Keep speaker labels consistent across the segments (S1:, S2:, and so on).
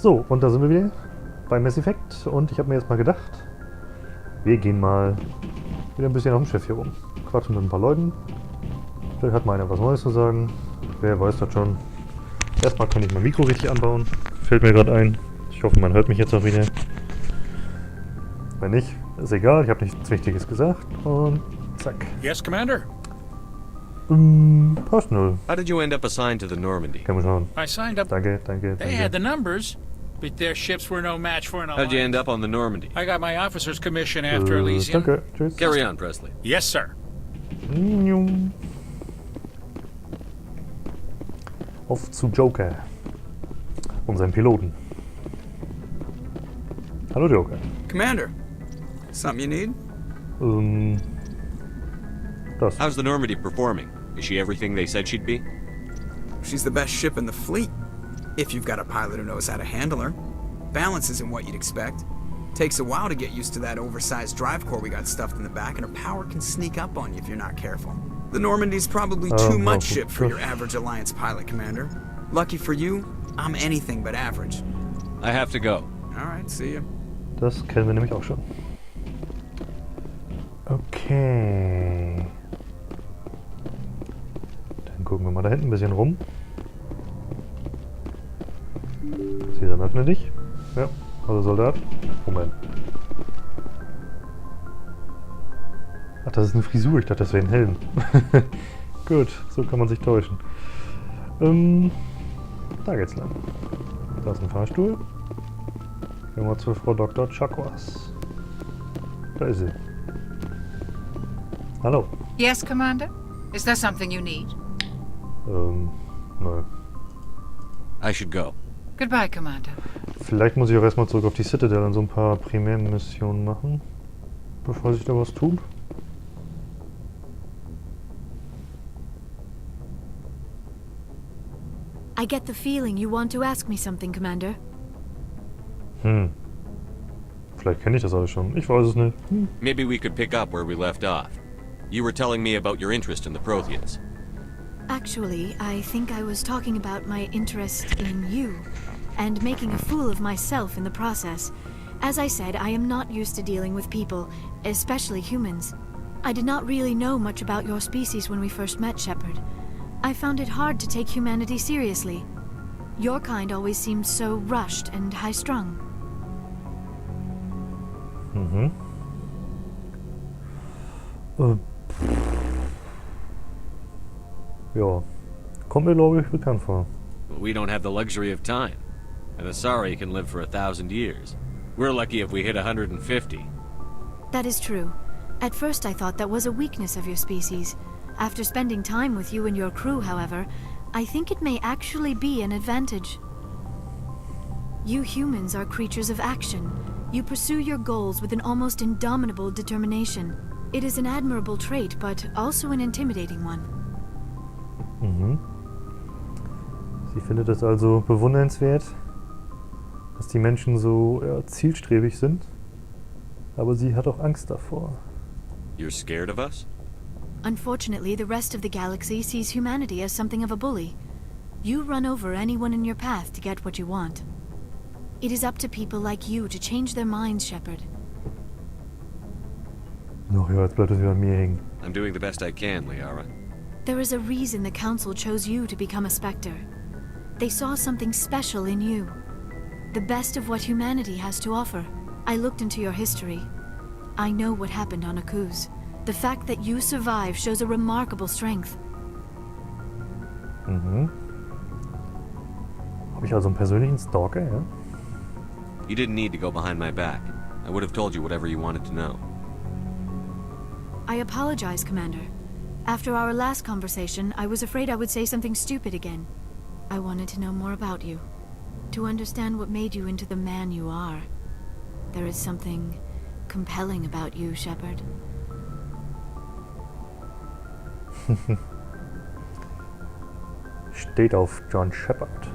S1: So, und da sind wir wieder bei Mass Effect und ich habe mir jetzt mal gedacht, wir gehen mal wieder ein bisschen auf dem Schiff hier rum. Quatschen mit ein paar Leuten. Vielleicht hat mal einer was Neues zu sagen. Wer weiß das schon. Erstmal kann ich mein Mikro richtig anbauen. Fällt mir gerade ein. Ich hoffe, man hört mich jetzt auch wieder. Wenn nicht, ist egal. Ich habe nichts Wichtiges gesagt. Und zack.
S2: Yes, Commander?
S1: Personal.
S3: How did you end up assigned to the Normandy?
S1: Können wir schauen.
S2: I signed up.
S1: Danke.
S2: They had the numbers, but their ships were no match for an alliance.
S3: How'd you end up on the Normandy?
S2: I got my officer's commission after Elysium.
S1: Danke. Tschüss.
S3: Carry on, Presley.
S2: Yes, sir.
S1: Auf zu Joker. Unserem Piloten. Hallo Joker.
S4: Commander, something you need?
S1: Das.
S3: How's the Normandy performing? Is she everything they said she'd be?
S4: She's the best ship in the fleet. If you've got a pilot who knows how to handle her. Balance isn't what you'd expect. Takes a while to get used to that oversized drive core we got stuffed in the back, and her power can sneak up on you if you're not careful. The Normandy's probably too much ship for your average Alliance pilot, Commander. Lucky for you, I'm anything but average.
S3: I have to go.
S4: Alright, see you.
S1: Das kennen wir nämlich auch schon. Okay. Dann gucken wir mal da hinten ein bisschen rum. Sesam, öffne dich. Ja, also Soldat. Moment. Ach, das ist eine Frisur. Ich dachte, das wäre ein Helm. Gut, so kann man sich täuschen. Da geht's lang. Da ist ein Fahrstuhl. Gehen wir zu Frau Dr. Chakwas. Da ist sie. Hallo.
S5: Yes, Commander? Is there something you need?
S1: Nö.
S3: I should go.
S5: Goodbye, Commander.
S1: Vielleicht muss ich auch erstmal zurück auf die Citadel und so ein paar Primärmissionen machen, bevor sich da was tut.
S6: I get the feeling you want to ask me something, Commander.
S1: Vielleicht kenne ich das alles schon. Ich weiß es nicht.
S3: Maybe we could pick up where we left off. You were telling me about your interest in the Protheans.
S6: Actually, I think I was talking about my interest in you, and making a fool of myself in the process. As I said, I am not used to dealing with people, especially humans. I did not really know much about your species when we first met, Shepard. I found it hard to take humanity seriously. Your kind always seemed so rushed and high-strung.
S1: Ja, kommt mir glaube ich bekannt vor.
S3: We don't have the luxury of time. And Asari can live for 1,000 years. We're lucky if we hit 150.
S6: That is true. At first I thought that was a weakness of your species. After spending time with you and your crew, however, I think it may actually be an advantage. You humans are creatures of action. You pursue your goals with an almost indomitable determination. It is an admirable trait, but also an intimidating one.
S1: Sie findet es also bewundernswert, dass die Menschen so zielstrebig sind, aber sie hat auch Angst davor.
S3: You're scared of us?
S6: Unfortunately, the rest of the galaxy sees humanity as something of a bully. You run over anyone in your path to get what you want. It is up to people like you to change their minds, Shepard.
S1: Ach ja, jetzt bleibt es wieder an mir hängen.
S3: I'm doing the best I can, Liara.
S6: There is a reason the Council chose you to become a Spectre. They saw something special in you. The best of what humanity has to offer. I looked into your history. I know what happened on Akuz. The fact that you survived shows a remarkable strength.
S1: Habe ich also einen persönlichen Stalker, ja?
S3: You didn't need to go behind my back. I would have told you whatever you wanted to know.
S6: I apologize, Commander. After our last conversation, I was afraid I would say something stupid again. I wanted to know more about you. To understand what made you into the man you are. There is something compelling about you, Shepard.
S1: Steht auf John Shepard.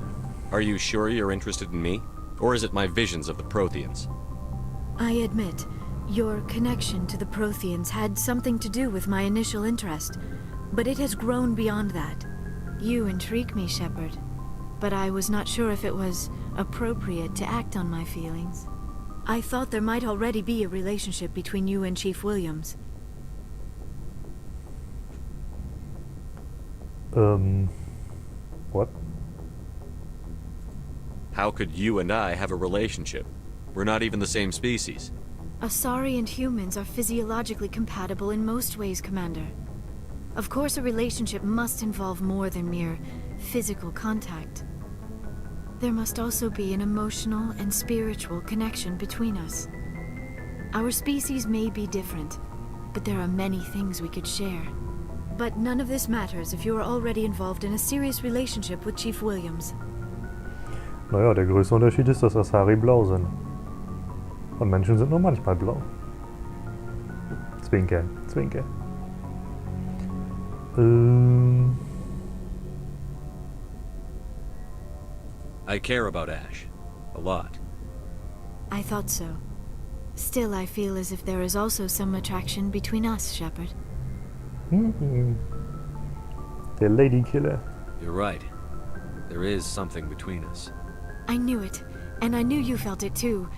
S3: Are you sure you're interested in me? Or is it my visions of the Protheans?
S6: I admit, your connection to the Protheans had something to do with my initial interest, but it has grown beyond that. You intrigue me, Shepard, but I was not sure if it was appropriate to act on my feelings. I thought there might already be a relationship between you and Chief Williams.
S1: What?
S3: How could you and I have a relationship? We're not even the same species.
S6: Asari and humans are physiologically compatible in most ways, Commander. Of course, a relationship must involve more than mere physical contact. There must also be an emotional and spiritual connection between us. Our species may be different, but there are many things we could share. But none of this matters if you are already involved in a serious relationship with Chief Williams.
S1: Naja, der größte Unterschied ist, dass Asari blau sind. Und Menschen sind nur manchmal blau. Zwinker, zwinker.
S3: I care about Ash. A lot.
S6: I thought so. Still, I feel as if there is also some attraction between us, Shepard.
S1: Der Ladykiller.
S3: You're right. There is something between us.
S6: I knew it, and I knew you felt it too.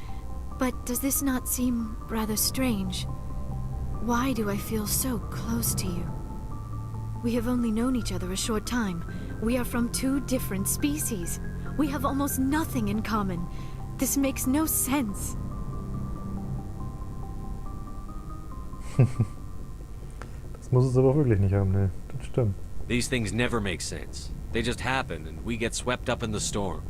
S6: But does this not seem rather strange? Why do I feel so close to you? We have only known each other a short time. We are from two different species. We have almost nothing in common. This makes no sense.
S1: Das muss es aber wirklich nicht haben, ne? Das stimmt.
S3: These things never make sense. They just happen, and we get swept up in the storm.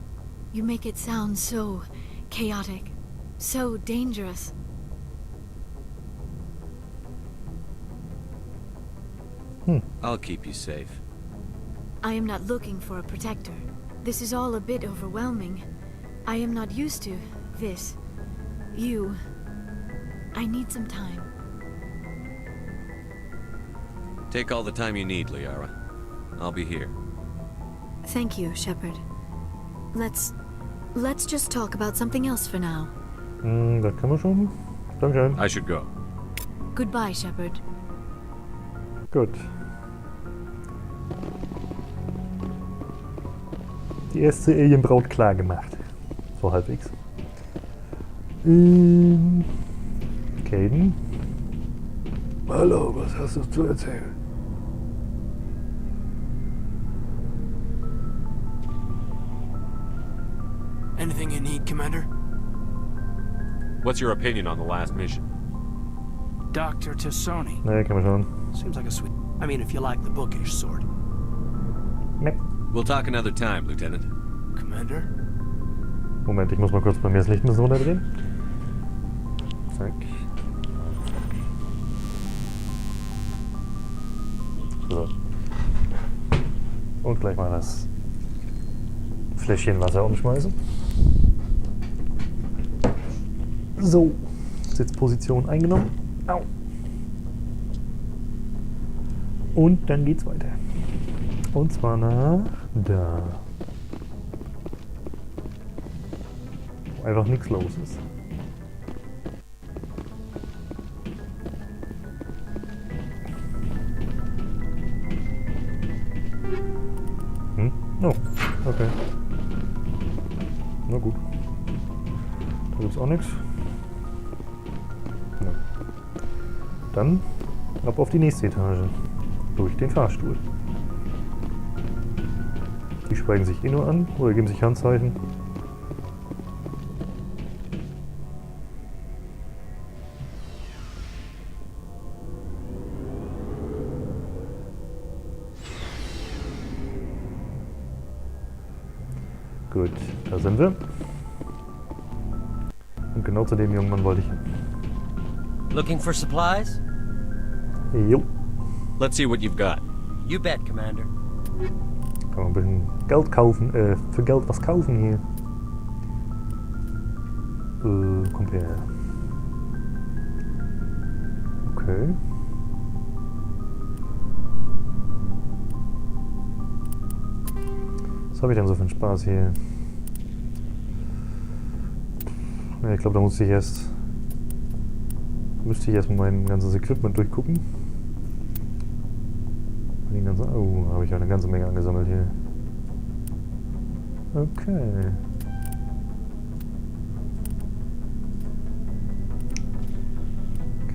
S6: You make it sound so chaotic, so dangerous.
S3: I'll keep you safe.
S6: I am not looking for a protector. This is all a bit overwhelming. I am not used to this. You. I need some time.
S3: Take all the time you need, Liara. I'll be here.
S6: Thank you, Shepard. Let's just talk about something else for now.
S1: Das kann man schon. Danke.
S3: I should go.
S6: Goodbye, Shepard.
S1: Gut. Die erste Alienbraut klar gemacht. So halbwegs. Caden. Hallo, was hast du zu erzählen?
S7: Anything you need, Commander?
S3: What's your opinion on the last mission?
S7: Dr. Tassoni.
S1: Ne, kann man schauen.
S7: Seems like a sweet... I mean, if you like the bookish sort.
S1: Ne.
S3: We'll talk another time, Lieutenant.
S7: Commander?
S1: Moment, ich muss mal kurz bei mir das Licht ein bisschen runterdrehen. Zack. So. Und gleich mal das Fläschchen Wasser umschmeißen. So. Sitzposition eingenommen. Au. Und dann geht's weiter. Und zwar nach da. Wo einfach nichts los ist. Oh, okay. Na gut. Da gibt's auch nichts. Ja. Dann ab auf die nächste Etage. Durch den Fahrstuhl. Die schweigen sich eh nur an oder geben sich Handzeichen. Gut, da sind wir. Und genau zu dem jungen Mann wollte ich hin.
S8: Looking for supplies?
S1: Jo,
S3: Let's see what you've got.
S8: You bet, Commander.
S1: kann man ein bisschen Geld kaufen, für Geld was kaufen hier. Kommt her. Okay. Was habe ich denn so für einen Spaß hier? Ja, ich glaube, da müsste ich erst mal mein ganzes Equipment durchgucken. Habe ich ja eine ganze Menge angesammelt hier. Okay.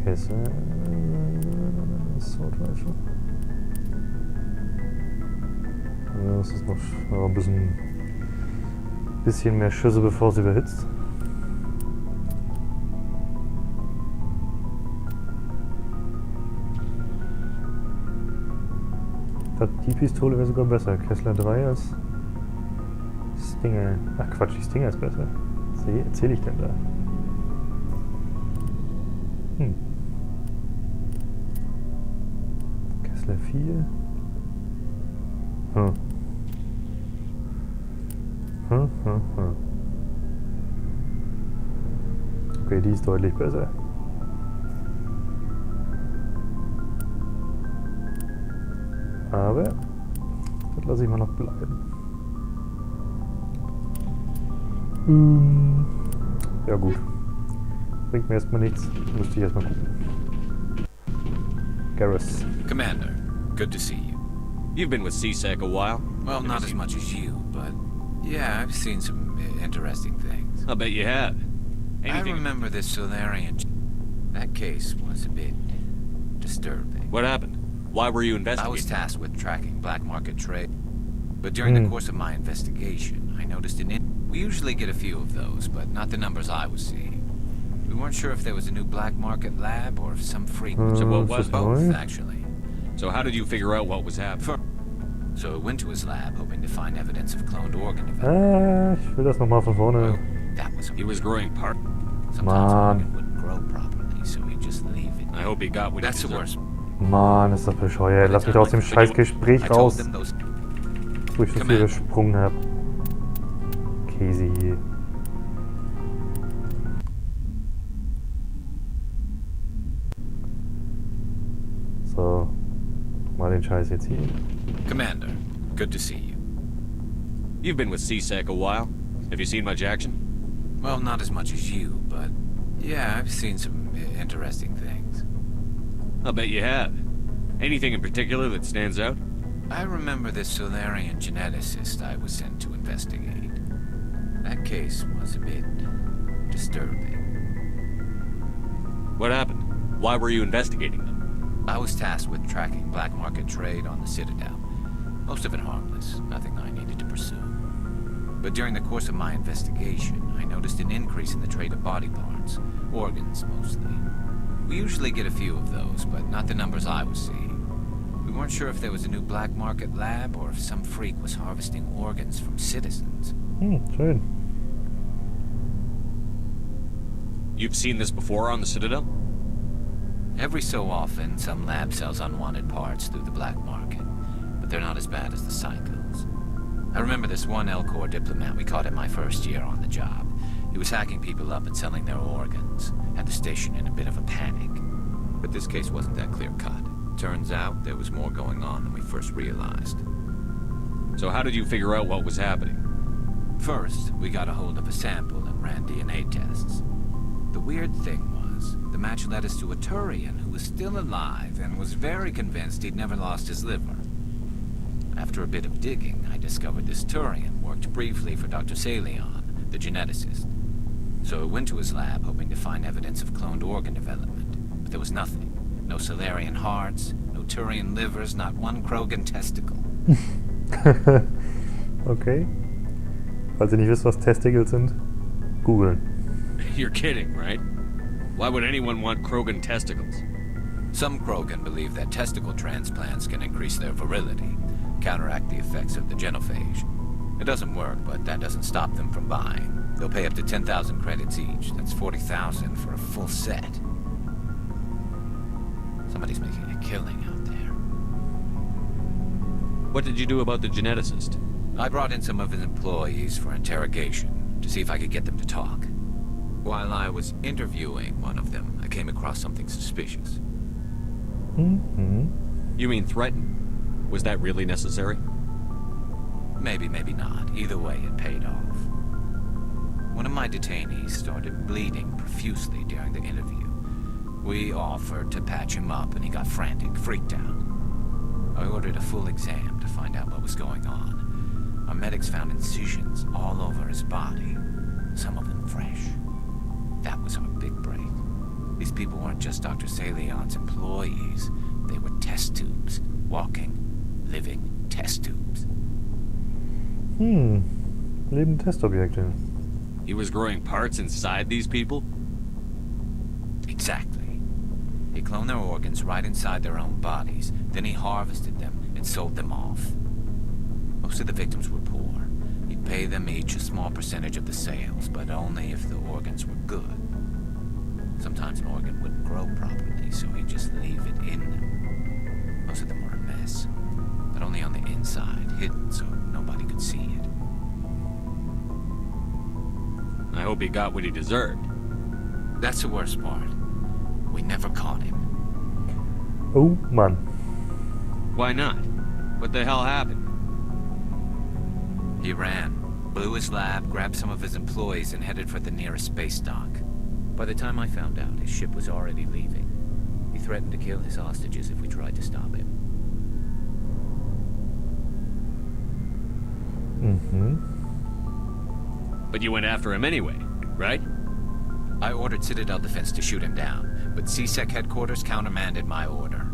S1: Kessel. Sword Rifle. Ja, das ist noch ein bisschen mehr Schüsse, bevor sie überhitzt. Die Pistole wäre sogar besser. Kessler 3 als Stinger. Ach Quatsch, die Stinger ist besser. Was erzähle ich denn da? Kessler 4. Okay, die ist deutlich besser. Aber das lasse ich mal noch bleiben. Ja gut. Bringt mir erstmal nichts. Müsste ich erstmal gucken. Garrus.
S9: Commander, good to see you.
S3: You've been with CSEC a while?
S9: Well, not as much as you, but yeah, I've seen some interesting things.
S3: I'll bet you have.
S9: I remember this Solarian. That case was a bit disturbing.
S3: What happened? Why were you
S9: I
S3: investigating?
S9: was tasked with tracking black market trade, but during the course of my investigation, I noticed we usually get a few of those, but not the numbers I was seeing. We weren't sure if there was a new black market lab or if some freak.
S3: So what was it?
S9: Both, actually.
S3: So how did you figure out what was happening?
S9: So I went to his lab hoping to find evidence of cloned organ development.
S1: Ich will das nochmal von vorne.
S9: Well, that was
S3: He was growing part.
S9: Sometimes organ wouldn't grow properly, so he'd just leave it.
S3: I hope he got what he
S9: That's the
S3: deserved.
S9: worst.
S1: Mann, ist das bescheuert. Lass mich doch aus dem scheiß Gespräch raus, wo ich so viel gesprungen habe. Käse. So, mal den Scheiß jetzt hier.
S9: Commander, good to see you.
S3: You've been with CSEC a while. Have you seen much action?
S9: Well, not as much as you, but yeah, I've seen some interesting things.
S3: I'll bet you have. Anything in particular that stands out?
S9: I remember this Solarian geneticist I was sent to investigate. That case was a bit disturbing.
S3: What happened? Why were you investigating them?
S9: I was tasked with tracking black market trade on the Citadel. Most of it harmless, nothing I needed to pursue. But during the course of my investigation, I noticed an increase in the trade of body parts, organs mostly. We usually get a few of those, but not the numbers I was seeing. We weren't sure if there was a new black market lab or if some freak was harvesting organs from citizens.
S1: Schön.
S3: You've seen this before on the Citadel?
S9: Every so often, some lab sells unwanted parts through the black market, but they're not as bad as the psychos. I remember this one L-Corps diplomat we caught in my first year on the job. He was hacking people up and selling their organs, had the station in a bit of a panic. But this case wasn't that clear-cut. Turns out there was more going on than we first realized.
S3: So how did you figure out what was happening?
S9: First, we got a hold of a sample and ran DNA tests. The weird thing was, the match led us to a Turian who was still alive and was very convinced he'd never lost his liver. After a bit of digging, I discovered this Turian worked briefly for Dr. Salion, the geneticist. So I went to his lab hoping to find evidence of cloned organ development, but there was nothing. No Solarian hearts, no Turian livers, not one Krogan testicle.
S1: Okay. Falls ihr nicht wisst, was Testicles sind, googeln.
S3: You're kidding, right? Why would anyone want Krogan testicles?
S9: Some Krogan believe that testicle transplants can increase their virility, counteract the effects of the genophage. It doesn't work, but that doesn't stop them from buying. They'll pay up to 10,000 credits each. That's 40,000 for a full set. Somebody's making a killing out there.
S3: What did you do about the geneticist?
S9: I brought in some of his employees for interrogation, to see if I could get them to talk. While I was interviewing one of them, I came across something suspicious.
S3: You mean threaten? Was that really necessary?
S9: Maybe, maybe not. Either way, it paid off. One of my detainees started bleeding profusely during the interview. We offered to patch him up, and he got frantic, freaked out. I ordered a full exam to find out what was going on. Our medics found incisions all over his body, some of them fresh. That was our big break. These These people weren't just Dr. Salion's employees. They were test tubes. Walking, living test tubes.
S1: Lebende Testobjekte.
S3: He was growing parts inside these people?
S9: Exactly. He cloned their organs right inside their own bodies. Then he harvested them and sold them off. Most of the victims were poor. He'd pay them each a small percentage of the sales, but only if the organs were good. Sometimes an organ wouldn't grow properly, so he'd just leave it in them. Most of them were a mess, but only on the inside, hidden so nobody could see it.
S3: I hope he got what he deserved.
S9: That's the worst part. We never caught him.
S1: Oh, Mann.
S3: Why not? What the hell happened?
S9: He ran, blew his lab, grabbed some of his employees, and headed for the nearest space dock. By the time I found out, his ship was already leaving. He threatened to kill his hostages if we tried to stop him.
S3: But you went after him anyway, right?
S9: I ordered Citadel Defense to shoot him down, but CSEC headquarters countermanded my order.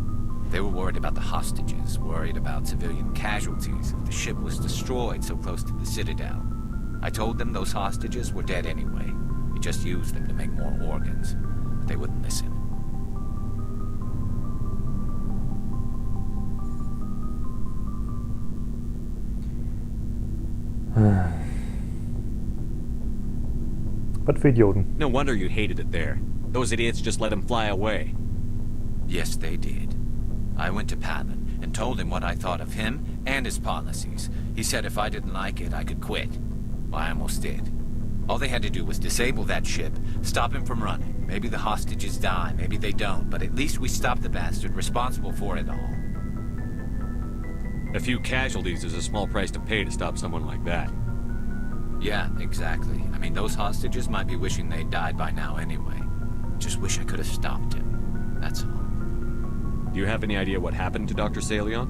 S9: They were worried about the hostages, worried about civilian casualties if the ship was destroyed so close to the Citadel. I told them those hostages were dead anyway. We just used them to make more organs, but they wouldn't listen.
S1: Was für Idioten.
S3: No wonder you hated it there. Those idiots just let him fly away.
S9: Yes, they did. I went to Palin and told him what I thought of him and his policies. He said if I didn't like it, I could quit. Well, I almost did. All they had to do was disable that ship, stop him from running. Maybe the hostages die, maybe they don't, but at least we stopped the bastard responsible for it all.
S3: A few casualties is a small price to pay to stop someone like that.
S9: Yeah, exactly. I mean, those hostages might be wishing they'd died by now anyway. Just wish I could have stopped him. That's all.
S3: Do you have any idea what happened to Dr. Salion?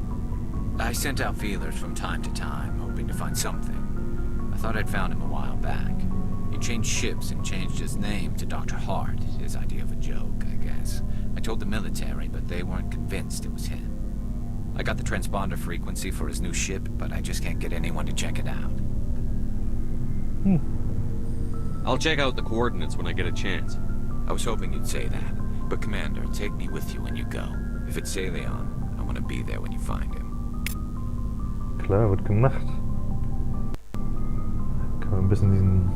S9: I sent out feelers from time to time, hoping to find something. I thought I'd found him a while back. He changed ships and changed his name to Dr. Hart, his idea of a joke, I guess. I told the military, but they weren't convinced it was him. I got the transponder frequency for his new ship, but I just can't get anyone to check it out.
S3: I'll check out the coordinates when I get a chance.
S9: I was hoping you'd say that, but Commander, take me with you when you go. If it's Salion, I want to be there when you find him.
S1: Klar, wird gemacht. Kann man ein bisschen diesen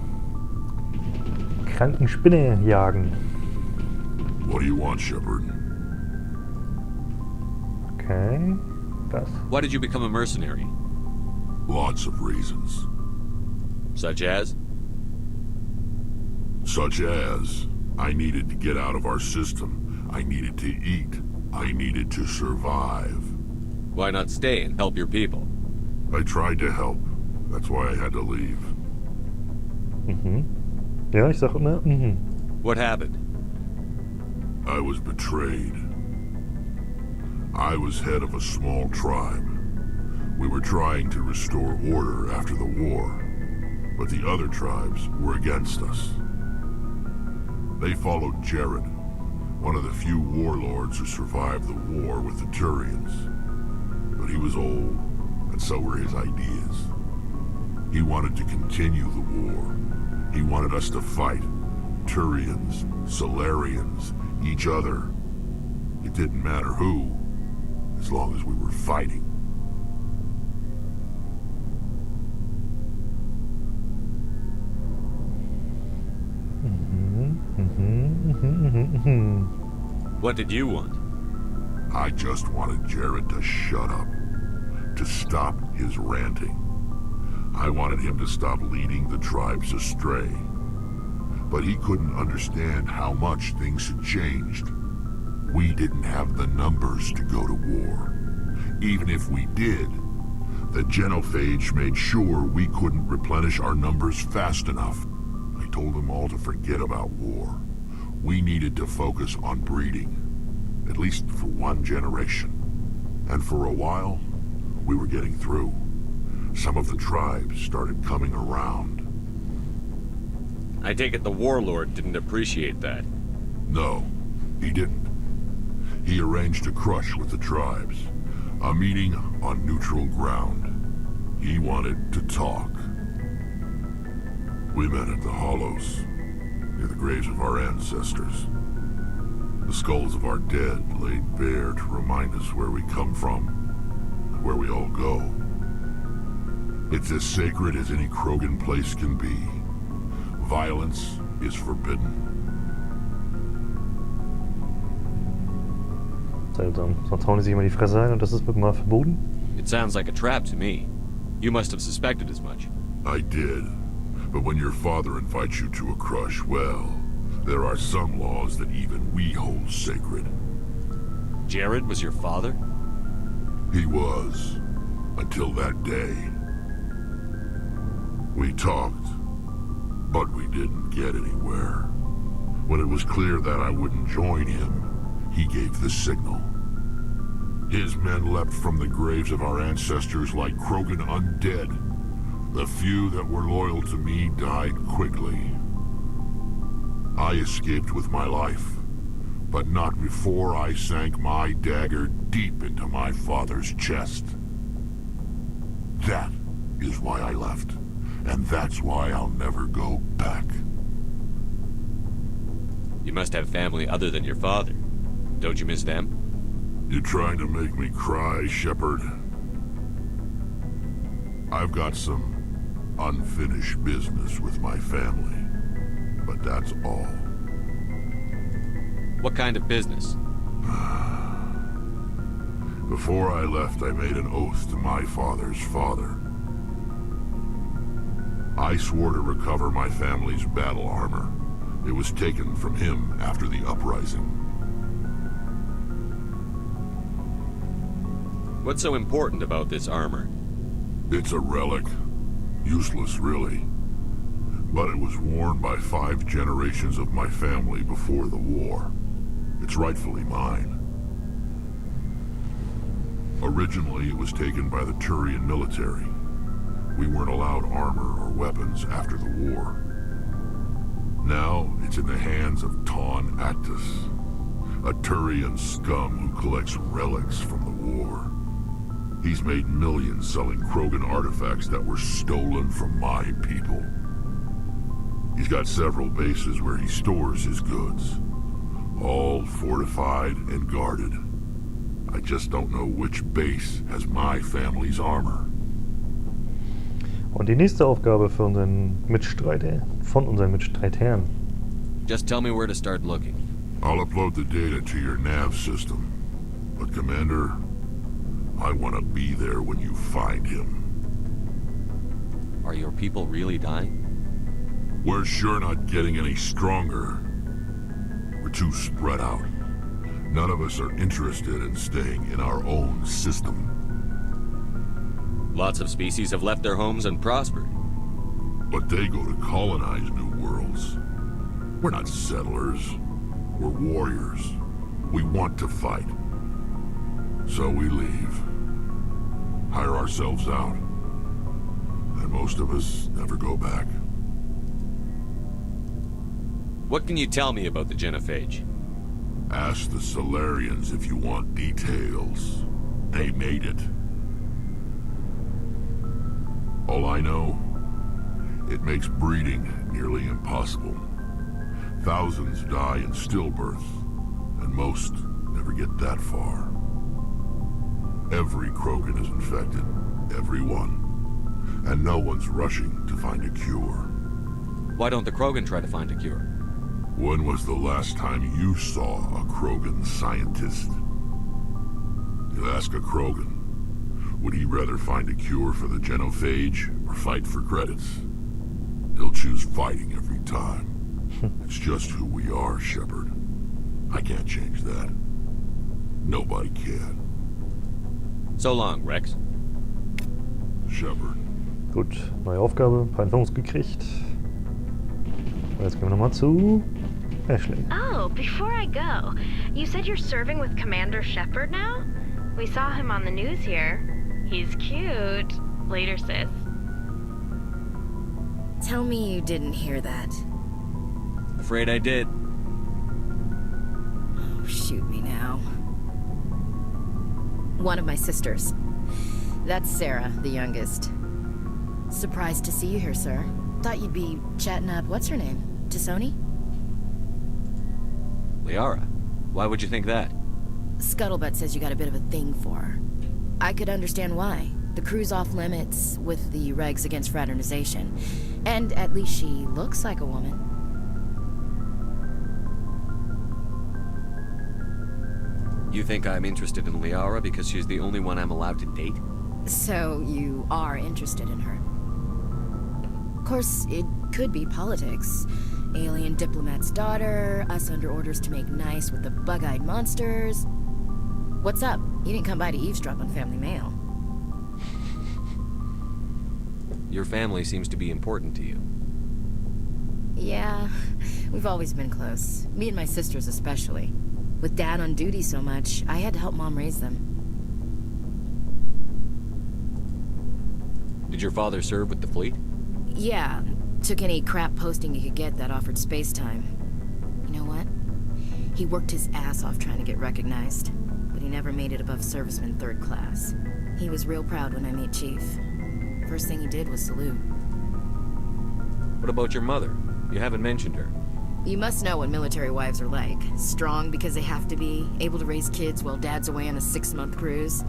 S1: kranken Spinne jagen.
S10: What do you want, Shepard?
S1: Okay. Das.
S3: Why did you become a mercenary?
S10: Lots of reasons.
S3: Such as?
S10: Such as, I needed to get out of our system. I needed to eat. I needed to survive.
S3: Why not stay and help your people?
S10: I tried to help. That's why I had to leave.
S1: Ja, ich sag immer,
S3: What happened?
S10: I was betrayed. I was head of a small tribe. We were trying to restore order after the war, but the other tribes were against us. They followed Jared, one of the few warlords who survived the war with the Turians. But he was old, and so were his ideas. He wanted to continue the war. He wanted us to fight. Turians, Solarians, each other. It didn't matter who, as long as we were fighting.
S3: What did you want?
S10: I just wanted Jared to shut up, to stop his ranting. I wanted him to stop leading the tribes astray. But he couldn't understand how much things had changed. We didn't have the numbers to go to war. Even if we did, the genophage made sure we couldn't replenish our numbers fast enough. I told them all to forget about war. We needed to focus on breeding, at least for one generation. And for a while, we were getting through. Some of the tribes started coming around.
S3: I take it the warlord didn't appreciate that.
S10: No, He didn't. He arranged a crush with the tribes. A meeting on neutral ground. He wanted to talk. We met at the Hollows, near the graves of our ancestors. The skulls of our dead laid bare to remind us where we come from and where we all go. It's as sacred as any Krogan place can be. Violence is forbidden.
S1: Seltsam. Sonst hauen die sich immer die Fresse ein und das ist mal verboten?
S3: It sounds like a trap to me. You must have suspected as much.
S10: I did. But when your father invites you to a crush, well, there are some laws that even we hold sacred.
S3: Jared was your father?
S10: He was. Until that day. We talked, but we didn't get anywhere. When it was clear that I wouldn't join him, he gave the signal. His men leapt from the graves of our ancestors like Krogan undead. The few that were loyal to me died quickly. I escaped with my life, but not before I sank my dagger deep into my father's chest. That is why I left, and that's why I'll never go back.
S3: You must have family other than your father. Don't you miss them?
S10: You trying to make me cry, Shepard? I've got some unfinished business with my family, but that's all.
S3: What kind of business?
S10: Before I left, I made an oath to my father's father. I swore to recover my family's battle armor. It was taken from him after the uprising.
S3: What's so important about this armor?
S10: It's a relic. Useless, really. But it was worn by 5 generations of my family before the war. It's rightfully mine. Originally, it was taken by the Turian military. We weren't allowed armor or weapons after the war. Now, it's in the hands of Taun Actus, a Turian scum who collects relics from the war. He's made millions selling Krogan artifacts that were stolen from my people. He's got several bases where he stores his goods, all fortified and guarded. I just don't know which base has my family's armor.
S1: Und die nächste Aufgabe für unseren Mitstreiter, von unseren Mitstreitern.
S3: Just tell me where to start looking.
S10: I'll upload the data to your nav system. But Commander, I want to be there when you find him.
S3: Are your people really dying?
S10: We're sure not getting any stronger. We're too spread out. None of us are interested in staying in our own system.
S3: Lots of species have left their homes and prospered.
S10: But they go to colonize new worlds. We're not settlers. We're warriors. We want to fight. So we leave. Hire ourselves out. And most of us never go back.
S3: What can you tell me about the genophage?
S10: Ask the Solarians if you want details. They made it. All I know, it makes breeding nearly impossible. Thousands die in stillbirth, and most never get that far. Every Krogan is infected, every one. And no one's rushing to find a cure.
S3: Why don't the Krogan try to find a cure?
S10: When was the last time you saw a Krogan scientist? You ask a Krogan, would he rather find a cure for the genophage or fight for credits? He'll choose fighting every time. It's just who we are, Shepard. I can't change that. Nobody can.
S3: So long, Rex.
S10: Shepard.
S1: Gut, neue Aufgabe, ein paar Infos gekriegt. Jetzt gehen wir nochmal zu Ashley.
S11: Oh, before I go, you said you're serving with Commander Shepard now? We saw him on the news here. He's cute. Later, sis.
S12: Tell me you didn't hear that.
S3: Afraid I did.
S12: shoot me now. One of my sisters. That's Sarah, the youngest. Surprised to see you here, sir. Thought you'd be chatting up, what's her name? Tassoni?
S3: Liara, why would you think that?
S12: Scuttlebutt says you got a bit of a thing for her. I could understand why. The crew's off limits with the regs against fraternization. And at least she looks like a woman.
S3: You think I'm interested in Liara because she's the only one I'm allowed to date?
S12: So you are interested in her. Of course, it could be politics. Alien diplomat's daughter, us under orders to make nice with the bug-eyed monsters. What's up? You didn't come by to eavesdrop on family mail.
S3: Your family seems to be important to you.
S12: Yeah, we've always been close. Me and my sisters especially. With Dad on duty so much, I had to help Mom raise them.
S3: Did your father serve with the fleet?
S12: Yeah, took any crap posting he could get that offered space time. You know what? He worked his ass off trying to get recognized, but he never made it above serviceman 3rd class. He was real proud when I met Chief. First thing he did was salute.
S3: What about your mother? You haven't mentioned her.
S12: You must know what military wives are like. Strong because they have to be, able to raise kids while Dad's away on a 6-month cruise.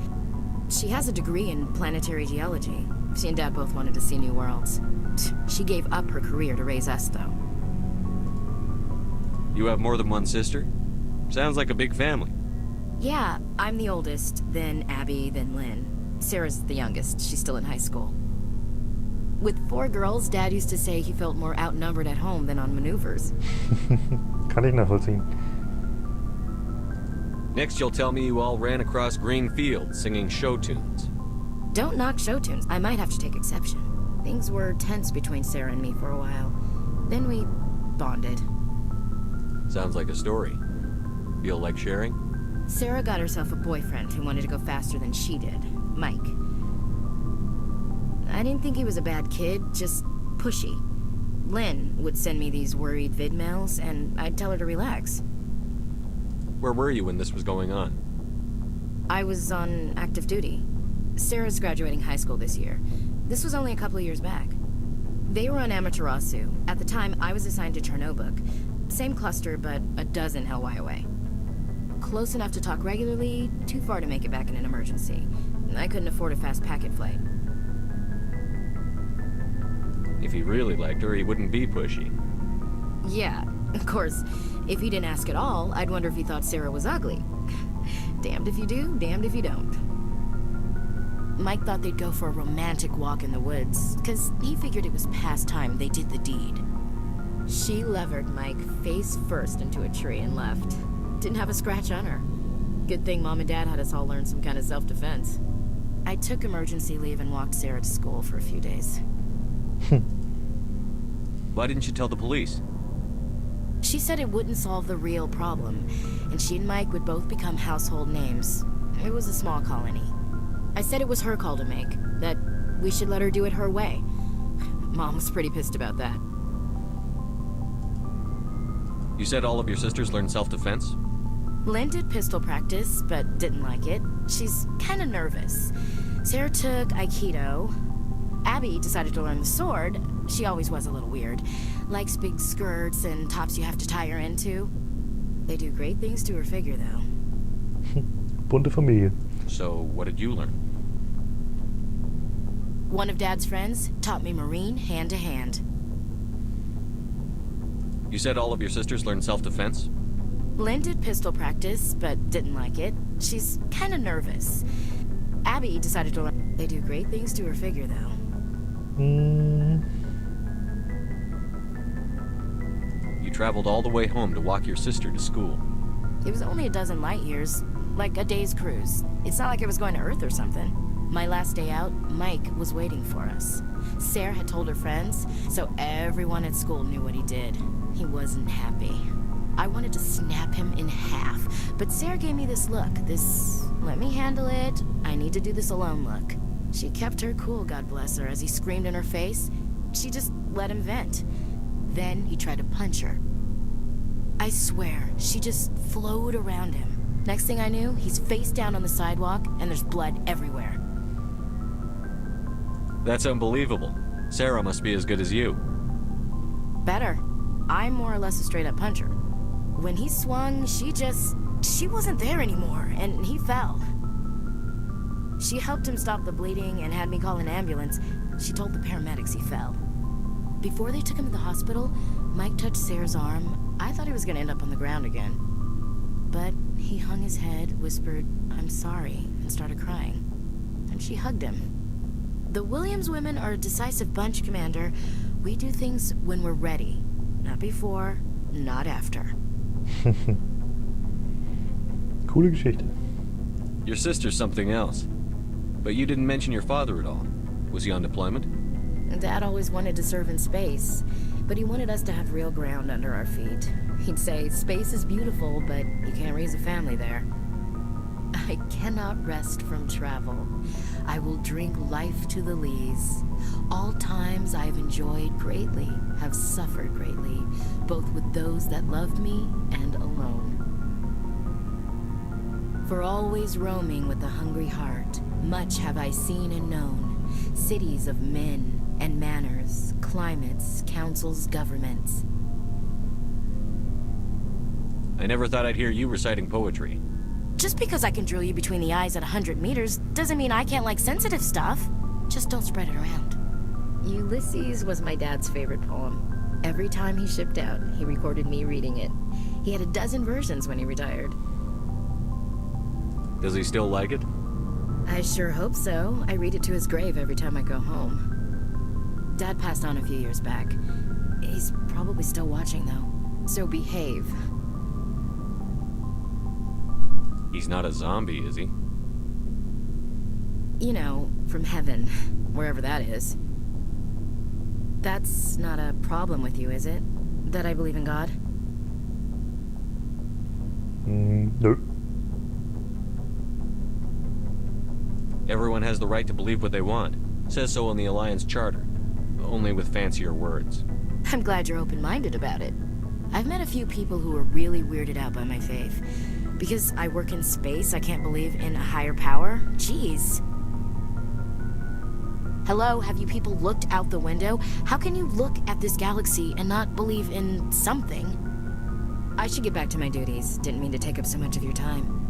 S12: She has a degree in planetary geology. She and Dad both wanted to see new worlds. She gave up her career to raise us, though.
S3: You have more than one sister? Sounds like a big family.
S12: Yeah, I'm the oldest, then Abby, then Lynn. Sarah's the youngest. She's still in high school. With 4 girls, Dad used to say he felt more outnumbered at home than on maneuvers.
S1: Kann ich nachvollziehen.
S3: Next you'll tell me you all ran across green fields singing show tunes.
S12: Don't knock show tunes. I might have to take exception. Things were tense between Sarah and me for a while. Then we bonded.
S3: Sounds like a story. Feel like sharing?
S12: Sarah got herself a boyfriend who wanted to go faster than she did, Mike. I didn't think he was a bad kid, just pushy. Lynn would send me these worried vid mails, and I'd tell her to relax.
S3: Where were you when this was going on?
S12: I was on active duty. Sarah's graduating high school this year. This was only a couple of years back. They were on Amaterasu. At the time, I was assigned to Chernobog. Same cluster, but a dozen LY away. Close enough to talk regularly, too far to make it back in an emergency. I couldn't afford a fast packet flight.
S3: If he really liked her, he wouldn't be pushy.
S12: Yeah, of course, if he didn't ask at all, I'd wonder if he thought Sarah was ugly. Damned if you do, damned if you don't. Mike thought they'd go for a romantic walk in the woods, because he figured it was past time they did the deed. She levered Mike face first into a tree and left. Didn't have a scratch on her. Good thing Mom and Dad had us all learn some kind of self-defense. I took emergency leave and walked Sarah to school for a few days.
S3: Why didn't you tell the police?
S12: She said it wouldn't solve the real problem, and she and Mike would both become household names. It was a small colony. I said it was her call to make, that we should let her do it her way. Mom was pretty pissed about that.
S3: You said all of your sisters learned self-defense?
S12: Lynn did pistol practice, but didn't like it. She's kind of nervous. Sarah took Aikido. Abby decided to learn the sword. She always was a little weird. Likes big skirts and tops you have to tie her into. They do great things to her figure, though.
S1: Bunte Familie.
S3: So, what did you learn?
S12: One of Dad's friends taught me Marine hand to hand.
S3: You said all of your sisters learned self-defense?
S12: Lynn did pistol practice, but didn't like it. She's kind of nervous. Abby decided to learn. They do great things to her figure, though.
S3: You traveled all the way home to walk your sister to school.
S12: It was only a dozen light years, like a day's cruise. It's not like I was going to Earth or something. My last day out, Mike was waiting for us. Sarah had told her friends, so everyone at school knew what he did. He wasn't happy. I wanted to snap him in half, but Sarah gave me this look, this let me handle it, I need to do this alone look. She kept her cool, God bless her, as he screamed in her face. She just let him vent. Then he tried to punch her. I swear, she just flowed around him. Next thing I knew, he's face down on the sidewalk, and there's blood everywhere.
S3: That's unbelievable. Sarah must be as good as you.
S12: Better. I'm more or less a straight-up puncher. When he swung, she wasn't there anymore, and he fell. She helped him stop the bleeding and had me call an ambulance. She told the paramedics he fell. Before they took him to the hospital, Mike touched Sarah's arm. I thought he was gonna end up on the ground again. But he hung his head, whispered, "I'm sorry," and started crying. And she hugged him. The Williams women are a decisive bunch, Commander. We do things when we're ready. Not before, not after.
S1: Coole Geschichte.
S3: Your sister's something else. But you didn't mention your father at all. Was he on deployment?
S12: Dad always wanted to serve in space, but he wanted us to have real ground under our feet. He'd say, space is beautiful, but you can't raise a family there. I cannot rest from travel. I will drink life to the lees. All times I have enjoyed greatly, have suffered greatly, both with those that loved me and alone. For always roaming with a hungry heart, much have I seen and known, cities of men and manners, climates, councils, governments.
S3: I never thought I'd hear you reciting poetry.
S12: Just because I can drill you between the eyes at 100 meters doesn't mean I can't like sensitive stuff. Just don't spread it around. Ulysses was my dad's favorite poem. Every time he shipped out, he recorded me reading it. He had a dozen versions when he retired.
S3: Does he still like it?
S12: I sure hope so. I read it to his grave every time I go home. Dad passed on a few years back. He's probably still watching, though. So behave.
S3: He's not a zombie, is he?
S12: You know, from heaven, wherever that is. That's not a problem with you, is it? That I believe in God?
S1: No.
S3: Everyone has the right to believe what they want. Says so in the Alliance Charter. Only with fancier words.
S12: I'm glad you're open-minded about it. I've met a few people who are really weirded out by my faith. Because I work in space, I can't believe in a higher power? Jeez. Hello, have you people looked out the window? How can you look at this galaxy and not believe in something? I should get back to my duties. Didn't mean to take up so much of your time.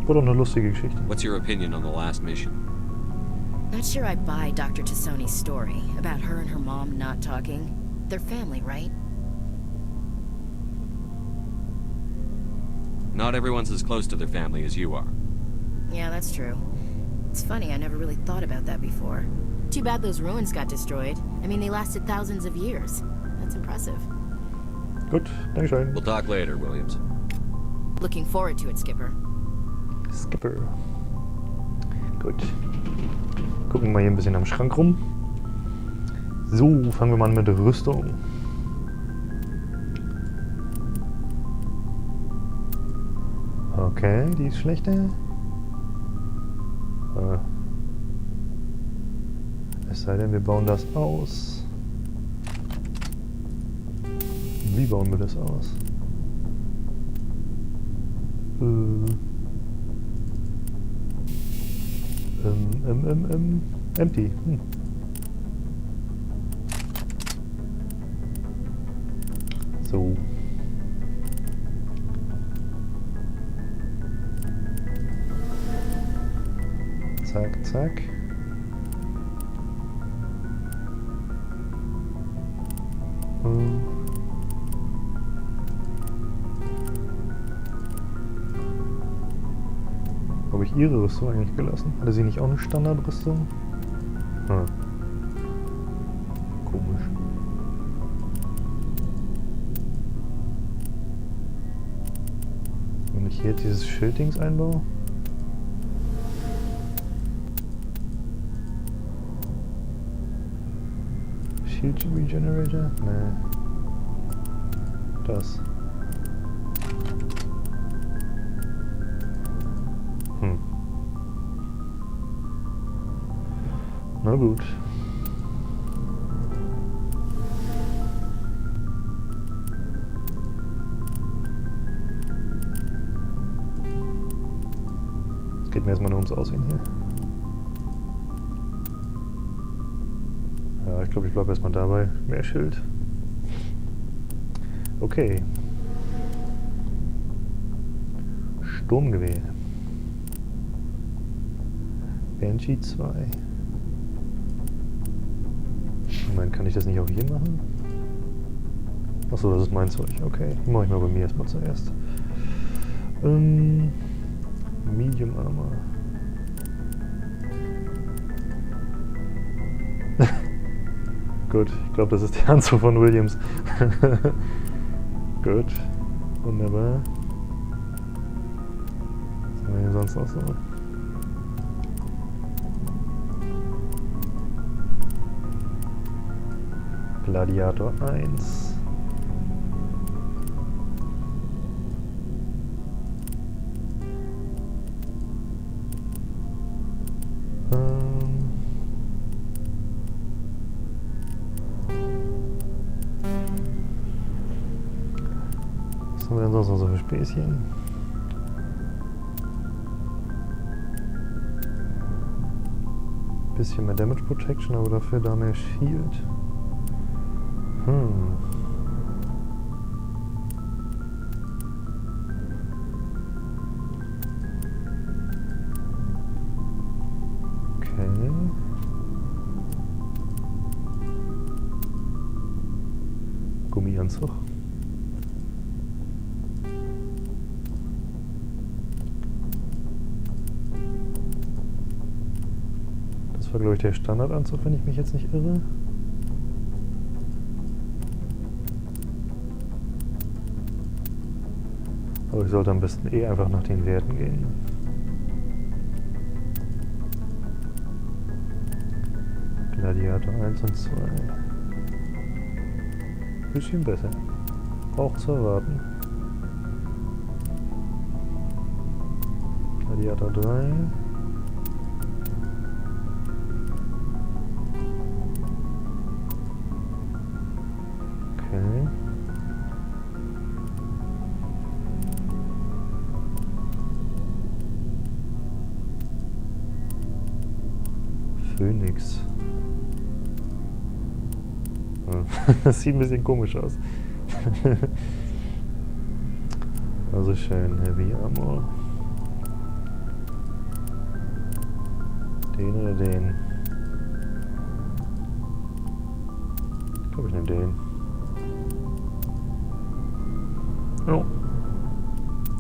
S1: War doch eine lustige Geschichte.
S3: What's your opinion on the last mission?
S12: Not sure I buy Dr. Tassoni's story about her and her mom not talking. They're family, right?
S3: Not everyone's as close to their family as you are.
S12: Yeah, that's true. It's funny, I never really thought about that before. Too bad those ruins got destroyed. I mean, they lasted thousands of years. That's impressive.
S1: Gut, Dankeschön.
S3: We'll talk later, Williams.
S12: Looking forward to it, Skipper.
S1: Skipper. Gut. Gucken wir mal hier ein bisschen am Schrank rum. So, fangen wir mal an mit Rüstung. Okay, die ist schlechter. Es sei denn, wir bauen das aus. Wie bauen wir das aus? Empty. So. Zack, zack. Wo habe ich ihre Rüstung eigentlich gelassen? Hatte sie nicht auch eine Standardrüstung? Komisch. Wenn ich hier dieses Schilddings einbaue? Shield Regenerator? Nee. Das. Na gut. Geht mir erstmal nur ums Aussehen hier. Ja, ich glaube, ich bleibe erstmal dabei. Mehr Schild. Okay. Sturmgewehr. Banshee 2. Moment, kann ich das nicht auch hier machen? Achso, das ist mein Zeug. Okay, mache ich mal bei mir erstmal zuerst. Medium Armor. Gut, ich glaube, das ist der Anzug von Williams. Gut, wunderbar. Was haben wir hier sonst noch so? Gladiator 1. Was haben wir denn sonst noch so für Späßchen? Bisschen mehr Damage Protection, aber dafür da mehr Shield. Okay. Gummianzug. Das war, glaube ich, der Standardanzug, wenn ich mich jetzt nicht irre. Aber ich sollte am besten einfach nach den Werten gehen. Gladiator 1 und 2. Bisschen besser. Auch zu erwarten. Gladiator 3. Okay. Phoenix. Das sieht ein bisschen komisch aus. Also schön, Heavy Armor. Den oder den? Ich glaube, ich nehme den. Oh.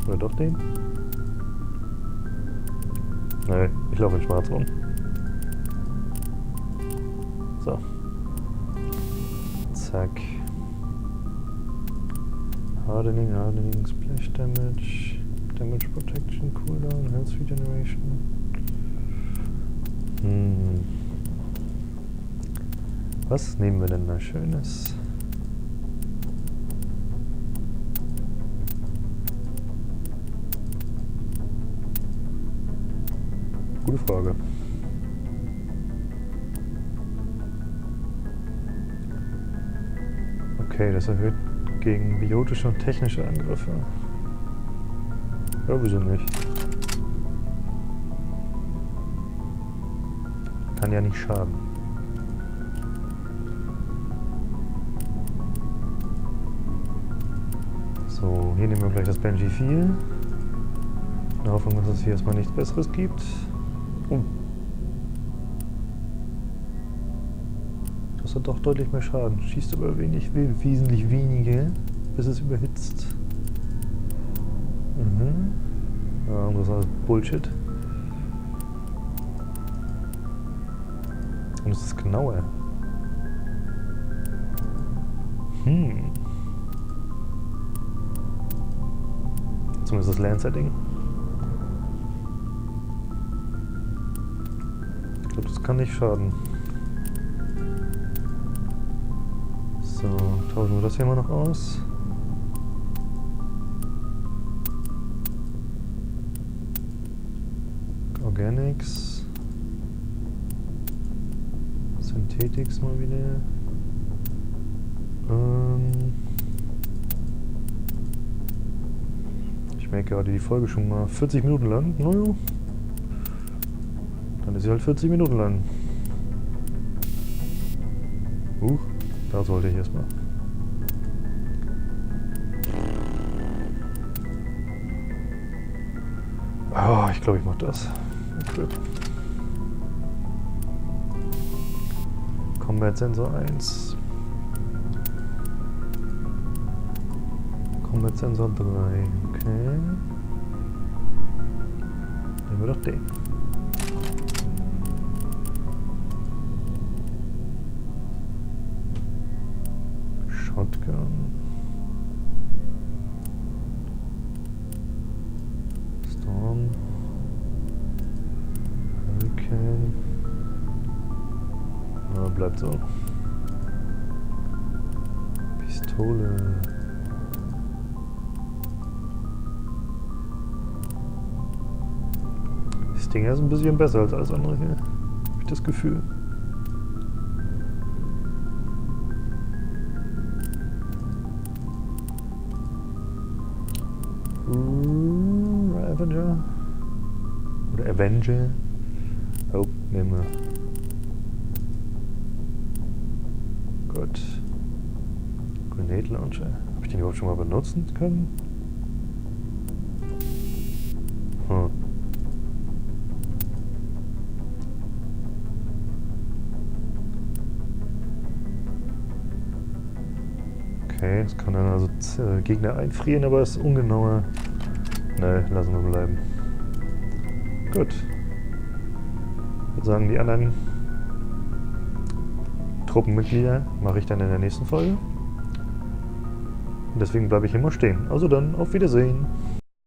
S1: Oder doch den? Nee, ich laufe in schwarz rum. So. Zack. Hardening, Splash Damage, Damage Protection, Cooldown, Health Regeneration. Was nehmen wir denn da Schönes? Gute Frage. Okay, das erhöht gegen biotische und technische Angriffe. Ja, wieso nicht? Kann ja nicht schaden. So, hier nehmen wir gleich das Banshee 4. In der Hoffnung, dass es hier erstmal nichts Besseres gibt. Das hat doch deutlich mehr Schaden. Schießt aber wesentlich weniger, bis es überhitzt. Ja, und das ist alles Bullshit. Und es ist genauer. Zumindest das Lancer-Ding. Ich glaube, das kann nicht schaden. So, tauschen wir das hier mal noch aus. Organics. Synthetics mal wieder. Ich merke gerade, die Folge schon mal 40 Minuten lang. Naja, ist sie halt 40 Minuten lang. Da sollte ich erstmal. Oh, ich glaube, ich mache das. Okay. Combat Sensor 1. Combat Sensor 3. Okay. Nehmen wir doch den. Shotgun. Storm. Hurricane. Na, bleibt so. Pistole. Das Ding ist ein bisschen besser als alles andere hier. Habe ich das Gefühl. Avenger. Oder Avenger. Oh, nehmen wir. Gut. Grenade Launcher. Habe ich den überhaupt schon mal benutzen können? Hm. Okay, das kann dann also Gegner einfrieren, aber ist ungenauer. Ne, lassen wir bleiben. Gut. Ich würde sagen, die anderen Truppenmitglieder mache ich dann in der nächsten Folge. Und deswegen bleibe ich immer stehen. Also dann, auf Wiedersehen.